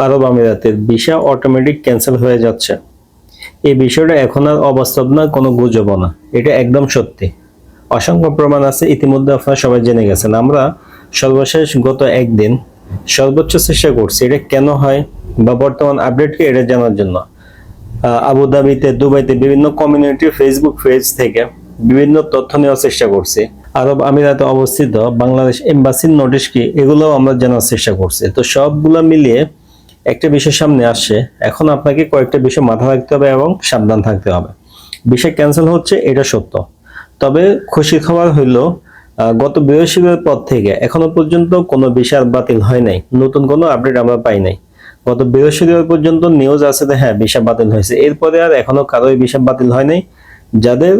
আরব আমিরাতের visa automatic cancel হয়ে যাচ্ছে। এই বিষয়টা এখন আর অবাস্তব না, কোনো গুজবও না, এটা একদম সত্যি। অসংখ্য প্রমাণ আছে, ইতিমধ্যে আপনারা সবাই জেনে গেছেন। আমরা সর্বশেষ গত একদিন সর্বোচ্চ চেষ্টা করছি এটা কেন হয় বা বর্তমান আপডেটকে এটা জানার জন্য। আবুধাবিতে, দুবাইতে বিভিন্ন কমিউনিটি ফেসবুক পেজ থেকে বিভিন্ন তথ্য নেওয়ার চেষ্টা করছি। আরব আমিরাতে অবস্থিত বাংলাদেশ এম্বাসির নোটিশ কি, এগুলোও আমরা জানার চেষ্টা করছি। তো সবগুলো মিলিয়ে একটা বিষয় সামনে আসছে। এখন আপনাকে কয়েকটা বিষয় মাথায় রাখতে হবে এবং সাবধান থাকতে হবে। বিষয় ক্যান্সেল হচ্ছে, এটা সত্য। তবে খুশি খবর হইল, গত বৃহস্পতিবার পর থেকে এখনো পর্যন্ত কোনো ভিসা বাতিল হয় নাই, নতুন কোনো আপডেট আমরা পাই নাই। গত বৃহস্পতিবার পর্যন্ত নিউজ আছে যে হ্যাঁ ভিসা বাতিল হয়েছে, এরপরে আর এখনো কারোই ভিসা বাতিল হয় নাই। যাদের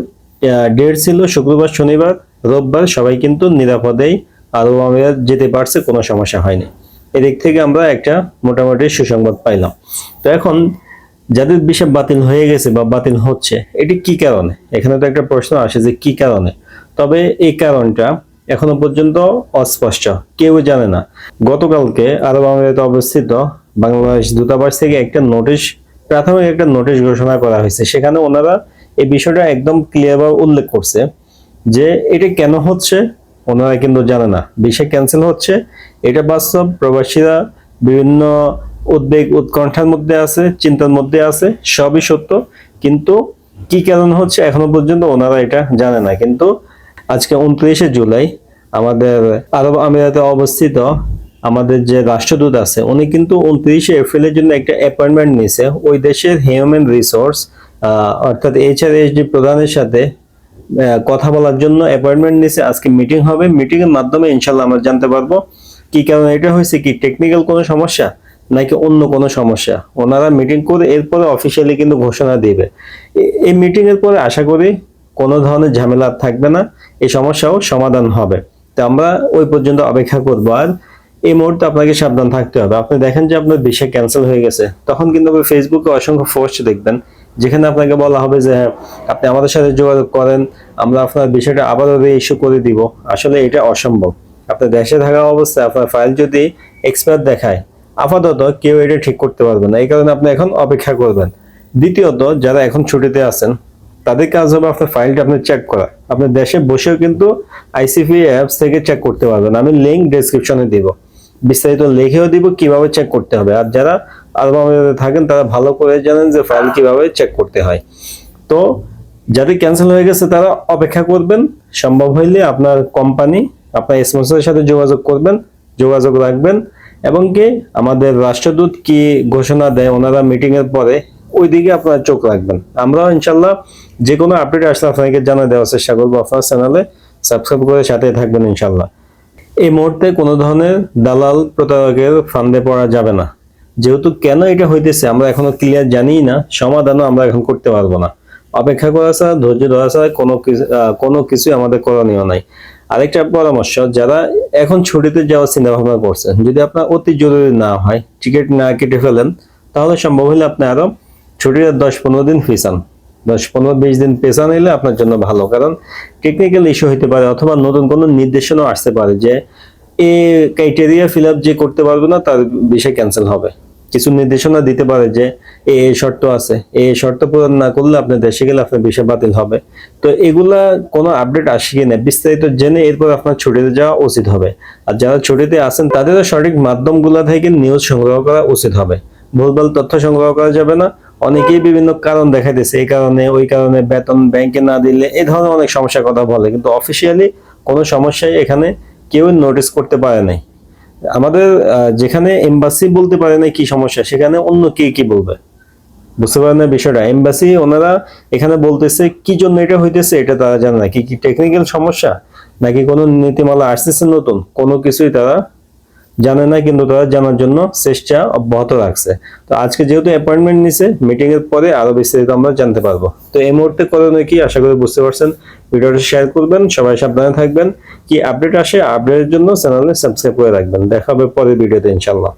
ডেট ছিল শুক্রবার, শনিবার, রোববার, সবাই কিন্তু নিরাপদেই আরব আমিরাত যেতে পারছে, কোনো সমস্যা হয়নি। এদিক থেকে আমরা একটা মোটামুটি সুসংবাদ পাইলাম। তো এখন যাদের ভিসা বাতিল হয়ে গেছে বা বাতিল হচ্ছে, এটি কি কারণে, এখানে তো একটা প্রশ্ন আসে যে কি কারণে। তবে এই কারণটা এখনো পর্যন্ত অস্পষ্ট, কেউ জানে না। গতকালকে আরব আমিরাতে অবস্থিত বাংলাদেশ দূতাবাস থেকে একটা নোটিশ, প্রাথমিক একটা নোটিশ ঘোষণা করা হয়েছে। সেখানে ওনারা এই বিষয়টা একদম ক্লিয়ারভাবে উল্লেখ করছে যে এটা কেন হচ্ছে ওনারা কিন্তু জানে না। ভিসা ক্যান্সেল হচ্ছে, এটা বাস্তব। প্রবাসীরা বিভিন্ন উদ্বেগ উৎকণ্ঠার মধ্যে আছে, চিন্তার মধ্যে আছে, সবই সত্য। কিন্তু কি কারণ হচ্ছে এখনো পর্যন্ত ওনারা এটা জানে না। কিন্তু আজকে 29শে জুলাই আমাদের আরব আমিরাতে অবস্থিত আমাদের যে রাষ্ট্রদূত আছে, উনি কিন্তু 29শে এপ্রিলের জন্য একটা অ্যাপয়েন্টমেন্ট নিয়েছে ওই দেশের হিউম্যান রিসোর্স অর্থাৎ এইচআরএসডি প্রধানের সাথে কথা বলার জন্য অ্যাপয়েন্টমেন্ট নিয়েছে। আজকে মিটিং হবে, মিটিং এর মাধ্যমে ইনশাল্লাহ আমরা জানতে পারবো কি কারণে এটা হয়েছে, কি টেকনিক্যাল কোনো সমস্যা নাকি অন্য কোনো সমস্যা। ওনারা মিটিং করে এরপরে অফিসিয়ালি কিন্তু ঘোষণা দিবে। এই মিটিং এর পরে আশা করি কোনো ধরনের ঝামেলা থাকবে না, এই সমস্যাও সমাধান হবে। তো আমরা ওই পর্যন্ত অপেক্ষা করবো। আর এই মুহূর্তে আপনাকে সাবধান থাকতে হবে। আপনি দেখেন যে আপনার ভিসা ক্যান্সেল হয়ে গেছে, তখন কিন্তু আপনি ফেসবুকে অসংখ্য পোস্ট দেখবেন যেখানে আপনাকে বলা হবে যে হ্যাঁ আপনি আমাদের সাথে যোগাযোগ করেন, আমরা আপনার বিষয়টা আবারও রি-ইস্যু করে দিব। আসলে এটা অসম্ভব। আপনার দেশে থাকা অবস্থায় আপনার ফাইল যদি এক্সপায়ার দেখায়, আপাতত কেউ এটা ঠিক করতে পারবে না। এই কারণে আপনি এখন অপেক্ষা করবেন। দ্বিতীয়ত, যারা এখন ছুটিতে আছেন তাদের কাজ হবে আপনার ফাইলটা আপনি চেক করা। আপনার দেশে বসেও কিন্তু আইসিপি অ্যাপস থেকে চেক করতে পারবেন। আমি লিংক ডেসক্রিপশনে দিব, বিস্তারিত লিখেও দিব কিভাবে চেক করতে হবে। আর যারা আরব আমিরাতে থাকেন তারা ভালো করে জানেন যে ফাইল কিভাবে চেক করতে হয়। তো যাদের ক্যান্সেল হয়ে গেছে তারা অপেক্ষা করবেন। সম্ভব হইলে আপনার কোম্পানি, আপনার স্পন্সরের সাথে যোগাযোগ করবেন, যোগাযোগ রাখবেন। এবং কি আমাদের রাষ্ট্রদূত কি ঘোষণা দেয় ওনারা মিটিং এর পরে, ওই দিকে আপনারা চোখ রাখবেন। আমরাও ইনশাল্লাহ যে কোনো আপডেট আসলে আপনাকে জানিয়ে দেওয়ার চেষ্টা করবো। আপনার চ্যানেলে সাবস্ক্রাইব করে সাথে থাকবেন ইনশাল্লাহ। এই মুহূর্তে কোনো ধরনের দালাল প্রতারকের ফান্দে পড়া যাবে না। যেহেতু কেন এটা হইতেছে আমরা এখনো ক্লিয়ার জানিই না, সমাধানও আমরা এখন করতে পারবো না। অপেক্ষা করা ছাড়া, ধৈর্য ধরা ছাড়া কোনো কিছুই আমাদের করণীয় নাই। আরেকটা পরামর্শ, যারা এখন ছুটিতে যাওয়ার চিন্তা ভাবনা করছেন, যদি আপনার অতি জরুরি না হয়, টিকিট না কেটে ফেলেন, তাহলে সম্ভব হলে আপনি আরো ছুটির 10-15 দিন পিছান। 10-15-20 দিন পেছান নিলে আপনার জন্য ভালো। কারণ টেকনিক্যাল ইস্যু হইতে পারে অথবা নতুন কোনো নির্দেশনা আসতে পারে যে এই ক্রাইটেরিয়া ফিল আপ যে করতে পারবে না তার বিষয় ক্যান্সেল হবে। কিছু নির্দেশনা দিতে পারে যে এই শর্ত আছে, এই শর্ত পূরণ না করলে আপনি দেশে গেলে আপনার বিষয় বাতিল হবে। তো এগুলা কোনো আপডেট আসে কিনা বিস্তারিত জেনে এরপর আপনার ছুটিতে যাওয়া উচিত হবে। আর যারা ছুটিতে আছেন তাদেরও সঠিক মাধ্যমগুলো থেকে নিউজ সংগ্রহ করা উচিত হবে। ভুলভাল তথ্য সংগ্রহ করা যাবে না। অনেকেই বিভিন্ন কারণ দেখাইতেছে, এই কারণে ওই কারণে, বেতন ব্যাংকে না দিলে, এই ধরনের অনেক সমস্যার কথা বলে, কিন্তু অফিসিয়ালি কোনো সমস্যাই এখানে কেউ নোটিস করতে পারে নাই। আমাদের যেখানে এমবাসি বলতে পারে না কি সমস্যা, সেখানে অন্য কে কি বলবে, বুঝতে পারেন না বিষয়টা। এমবাসি ওনারা এখানে বলতেছে কি জন্য এটা হইতেছে এটা তারা জানে না। কি কি টেকনিক্যাল সমস্যা নাকি কোনো নীতিমালা আসতেছে নতুন, কোনো কিছুই তারা জানে না, কিন্তু তারা জানার জন্য চেষ্টা অব্যাহত রাখছে। তো আজকে যেহেতু অ্যাপয়েন্টমেন্ট নিছে, মিটিং এর পরে আরো বিস্তারিত আমরা জানতে পারবো। তো এই মুহূর্তে করণীয় কি আশা করি বুঝতে পারছেন। ভিডিওটা শেয়ার করবেন, সবাই সাবধানে থাকবেন। কি আপডেট আসে আপডেটের জন্য চ্যানেলে সাবস্ক্রাইব করে রাখবেন। দেখা হবে পরের ভিডিওতে ইনশাআল্লাহ।